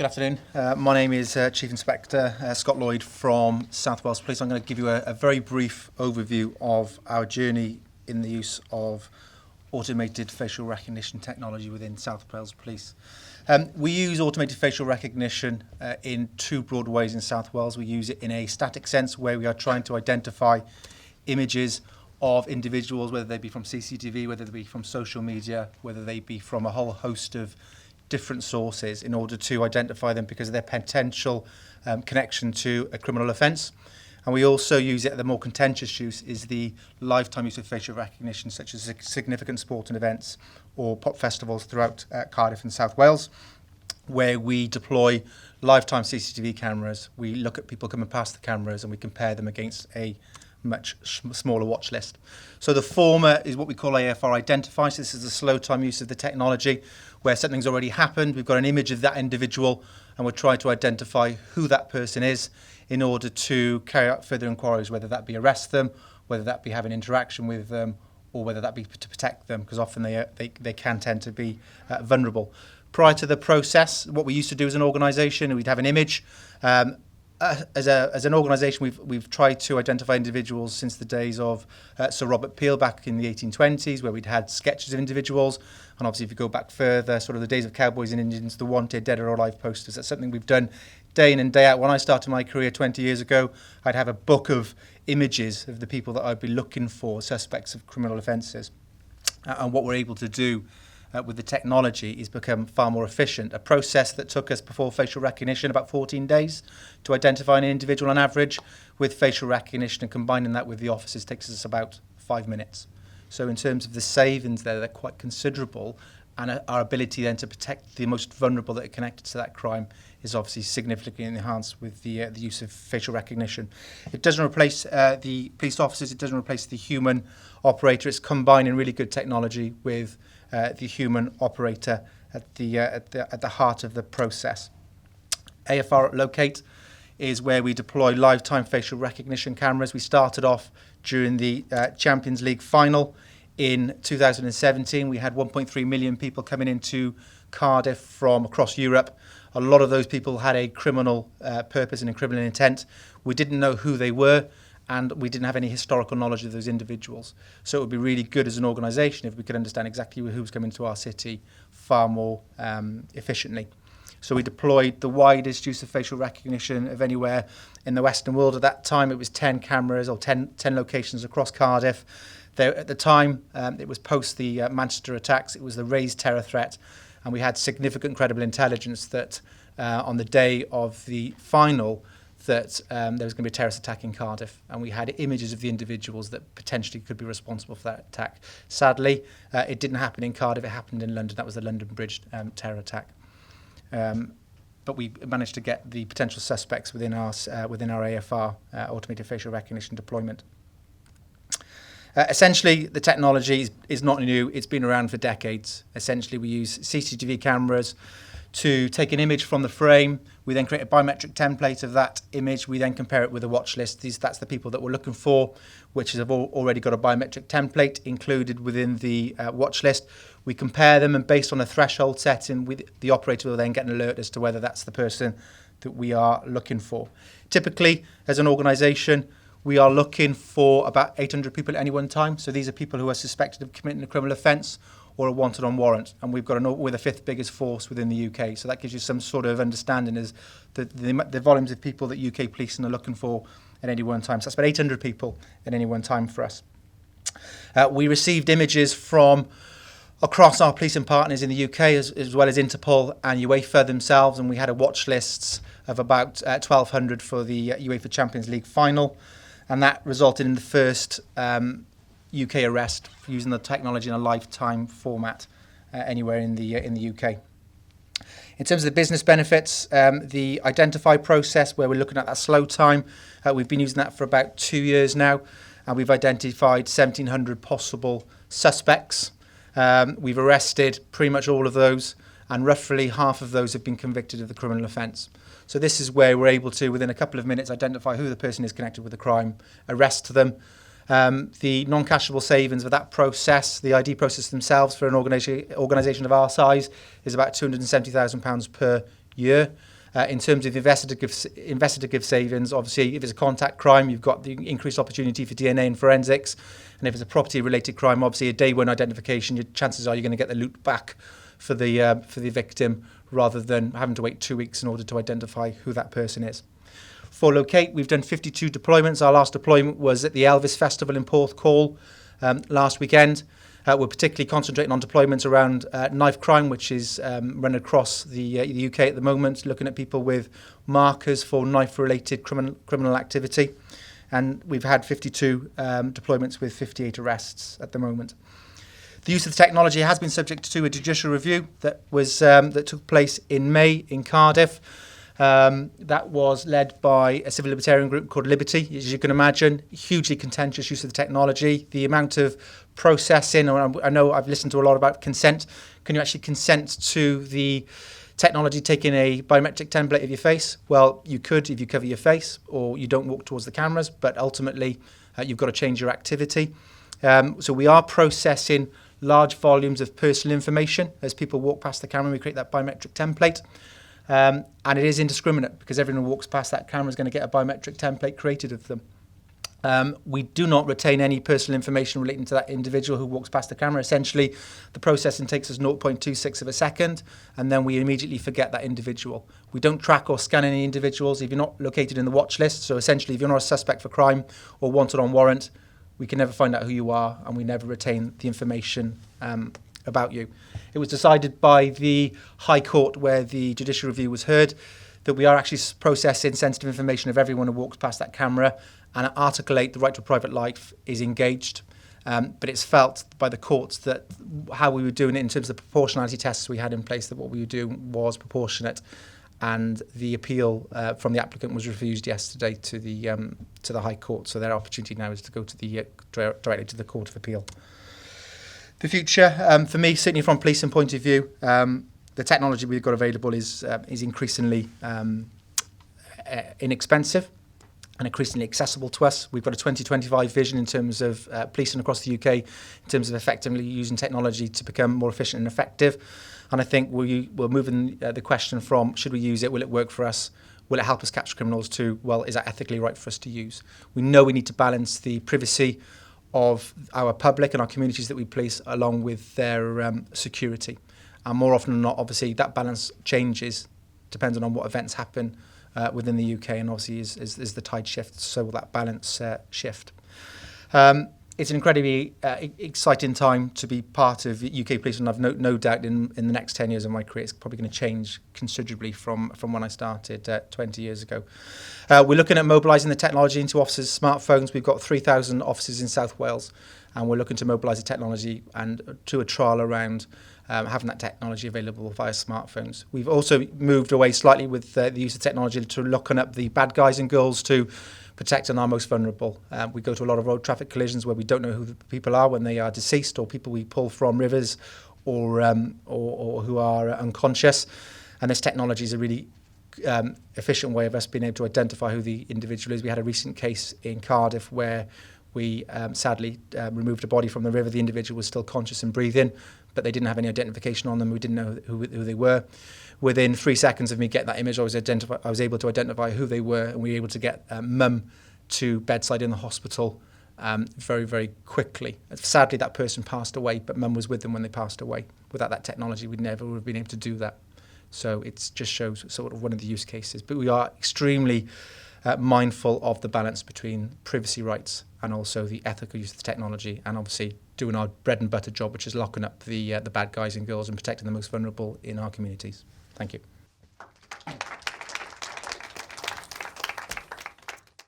Good afternoon. My name is Chief Inspector Scott Lloyd from South Wales Police. I'm going to give you a very brief overview of our journey in the use of automated facial recognition technology within South Wales Police. We use automated facial recognition in two broad ways in South Wales. We use it in a static sense where we are trying to identify images of individuals, whether they be from CCTV, whether they be from social media, whether they be from a whole host of different sources in order to identify them because of their potential connection to a criminal offence. And we also use it, the more contentious use is the lifetime use of facial recognition, such as significant sporting events or pop festivals throughout Cardiff and South Wales, where we deploy lifetime CCTV cameras. We look at people coming past the cameras and we compare them against a much smaller watch list. So the former is what we call AFR Identify. So this is the slow time use of the technology where something's already happened. We've got an image of that individual and we're trying to identify who that person is in order to carry out further inquiries, whether that be arrest them, whether that be have an interaction with them, or whether that be to protect them, because often they can tend to be vulnerable. Prior to the process, what we used to do as an organisation, we'd have an image. As an organisation, we've tried to identify individuals since the days of Sir Robert Peel back in the 1820s, where we'd had sketches of individuals. And obviously, if you go back further, sort of the days of cowboys and Indians, the wanted, dead or alive posters. That's something we've done day in and day out. When I started my career 20 years ago, I'd have a book of images of the people that I'd be looking for, suspects of criminal offences. And what we're able to do with the technology is become far more efficient. A process that took us before facial recognition about 14 days to identify an individual on average, with facial recognition and combining that with the officers takes us about 5 minutes. So in terms of the savings there, they're quite considerable, and our ability then to protect the most vulnerable that are connected to that crime is obviously significantly enhanced with the use of facial recognition. It doesn't replace the police officers, it doesn't replace the human operator. It's combining really good technology with the human operator at the heart of the process. AFR Locate is where we deploy live-time facial recognition cameras. We started off during the Champions League final in 2017. We had 1.3 million people coming into Cardiff from across Europe. A lot of those people had a criminal purpose and a criminal intent. We didn't know who they were, and we didn't have any historical knowledge of those individuals. So it would be really good as an organisation if we could understand exactly who's coming to our city far more efficiently. So we deployed the widest use of facial recognition of anywhere in the Western world. At that time, it was 10 cameras or 10 locations across Cardiff. At the time, it was post the Manchester attacks. It was the raised terror threat. And we had significant credible intelligence that on the day of the final, that there was going to be a terrorist attack in Cardiff, and we had images of the individuals that potentially could be responsible for that attack. Sadly, it didn't happen in Cardiff, it happened in London. That was the London Bridge terror attack. But we managed to get the potential suspects within our AFR, automated facial recognition deployment. Essentially, the technology is not new. It's been around for decades. Essentially, we use CCTV cameras to take an image from the frame. We then create a biometric template of that image. We then compare it with a watch list. That's the people that we're looking for, which have already got a biometric template included within the watch list. We compare them, and based on a threshold setting, the operator will then get an alert as to whether that's the person that we are looking for. Typically, as an organisation, we are looking for about 800 people at any one time. So these are people who are suspected of committing a criminal offence or are wanted on warrant. And we're the fifth biggest force within the UK. So that gives you some sort of understanding as the volumes of people that UK policing are looking for at any one time. So that's about 800 people at any one time for us. We received images from across our policing partners in the UK, as well as Interpol and UEFA themselves. And we had a watch list of about 1,200 for the UEFA Champions League final. And that resulted in the first UK arrest using the technology in a lifetime format anywhere in the UK. In terms of the business benefits, the Identify process, where we're looking at that slow time, we've been using that for about 2 years now, and we've identified 1,700 possible suspects. We've arrested pretty much all of those, and roughly half of those have been convicted of the criminal offence. So this is where we're able to, within a couple of minutes, identify who the person is connected with the crime, arrest them. The non-cashable savings of that process, the ID process themselves for an organisation of our size, is about £270,000 per year. In terms of investigative savings, obviously, if it's a contact crime, you've got the increased opportunity for DNA and forensics. And if it's a property-related crime, obviously, a day one identification, your chances are you're going to get the loot back for the victim rather than having to wait 2 weeks in order to identify who that person is. For Locate, we've done 52 deployments. Our last deployment was at the Elvis Festival in Porthcawl last weekend. We're particularly concentrating on deployments around knife crime, which is run across the UK at the moment, looking at people with markers for knife-related criminal activity. And we've had 52 deployments with 58 arrests at the moment. The use of the technology has been subject to a judicial review that took place in May in Cardiff. That was led by a civil libertarian group called Liberty. As you can imagine, hugely contentious use of the technology. The amount of processing, I know I've listened to a lot about consent. Can you actually consent to the technology taking a biometric template of your face? Well, you could if you cover your face or you don't walk towards the cameras, but ultimately you've got to change your activity. So we are processing large volumes of personal information as people walk past the camera. We create that biometric template. And it is indiscriminate because everyone who walks past that camera is going to get a biometric template created of them. We do not retain any personal information relating to that individual who walks past the camera. Essentially, the processing takes us 0.26 of a second, and then we immediately forget that individual. We don't track or scan any individuals if you're not located in the watch list. So essentially, if you're not a suspect for crime or wanted on warrant, we can never find out who you are, and we never retain the information about you. It was decided by the High Court, where the judicial review was heard, that we are actually processing sensitive information of everyone who walks past that camera, and Article 8, the right to private life, is engaged. But it's felt by the courts that how we were doing it in terms of the proportionality tests we had in place, that what we were doing was proportionate. And the appeal from the applicant was refused yesterday to the High Court. So their opportunity now is to go to directly to the Court of Appeal. The future, for me, certainly from a policing point of view, the technology we've got available is increasingly inexpensive and increasingly accessible to us. We've got a 2025 vision in terms of policing across the UK, in terms of effectively using technology to become more efficient and effective. And I think we're moving the question from, should we use it, will it work for us, will it help us capture criminals, to, well, is that ethically right for us to use? We know we need to balance the privacy of our public and our communities that we police along with their security. And more often than not, obviously, that balance changes depending on what events happen within the UK, and obviously as the tide shifts, so will that balance shift. It's an incredibly exciting time to be part of UK Police, and I've no doubt in the next 10 years of my career it's probably going to change considerably from when I started 20 years ago. We're looking at mobilising the technology into officers' smartphones. We've got 3,000 officers in South Wales, and we're looking to mobilise the technology and do a trial around having that technology available via smartphones. We've also moved away slightly with the use of technology to looking up the bad guys and girls to protecting our most vulnerable. We go to a lot of road traffic collisions where we don't know who the people are when they are deceased, or people we pull from rivers, or who are unconscious. And this technology is a really efficient way of us being able to identify who the individual is. We had a recent case in Cardiff where we sadly removed a body from the river. The individual was still conscious and breathing, but they didn't have any identification on them. We didn't know who they were. Within 3 seconds of me getting that image, I was able to identify who they were, and we were able to get mum to bedside in the hospital very, very quickly. Sadly, that person passed away, but mum was with them when they passed away. Without that technology, we'd never would have been able to do that. So it just shows sort of one of the use cases. But we are extremely mindful of the balance between privacy rights and also the ethical use of the technology, and obviously doing our bread and butter job, which is locking up the bad guys and girls and protecting the most vulnerable in our communities. Thank you.